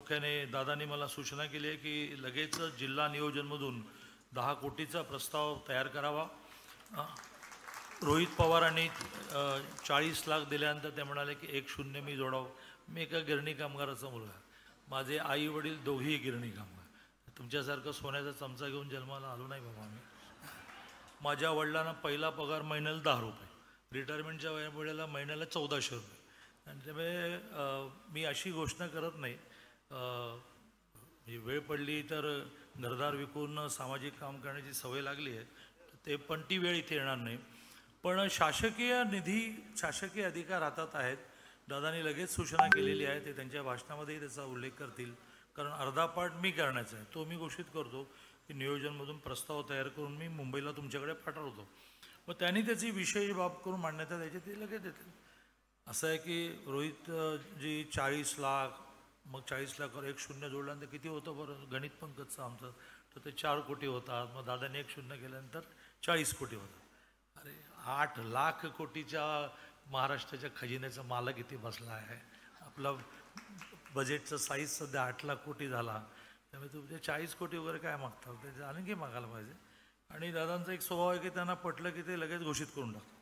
प्रामुख्याने दादांनी मला सूचना केली आहे की लगेच जिल्हा नियोजनमधून 10 कोटीचा प्रस्ताव तयार करावा. रोहित पवारांनी 40 लाख दिल्यानंतर ते म्हणाले की 1-0 मी जोडावं. मी एका गिरणी कामगाराचा मुलगा, माझे आई वडील दोघेही गिरणी कामगार. तुमच्यासारखं सोन्याचा चमचा घेऊन जन्माला आलो नाही बाबा मी. माझ्या वडिलांना पहिला पगार महिन्याला 10 रुपये, रिटायरमेंटच्या वेळेला महिन्याला 1400 रुपये. आणि त्यामुळे मी अशी घोषणा करत नाही. वेळ पडली तर घरदार विकून सामाजिक काम करण्याची सवय लागली आहे, ते पण ती वेळ इथे येणार नाही. पण शासकीय निधी, शासकीय अधिकार हातात आहेत. दादांनी लगेच सूचना केलेली आहे, ते त्यांच्या भाषणामध्येही त्याचा उल्लेख करतील. कारण अर्धा पार्ट मी करण्याचा आहे, तो मी घोषित करतो की नियोजनमधून प्रस्ताव तयार करून मी मुंबईला तुमच्याकडे पाठवतो. मग त्यांनी त्याची विशेष बाब करून मान्यता द्यायची, ते लगेच देतील. असं आहे की रोहित जी 40 लाख, मग 40 लाखावर 1-0 जोडल्यानंतर किती होतं बरं गणित पंकजचं आमचं, तर ते 4 कोटी होतात. मग दादाने 1-0 केल्यानंतर 40 कोटी होतात. अरे 8 लाख कोटीच्या महाराष्ट्राच्या खजिन्याचा मालक किती बसला आहे. आपला बजेटचं साईज सध्या 8 लाख कोटी झाला. त्यामुळे तुमचे 40 कोटी वगैरे काय मागतात, त्याचे आणखी मागायला पाहिजे. आणि दादांचा एक स्वभाव आहे की त्यांना पटलं की ते लगेच घोषित करून टाकतात.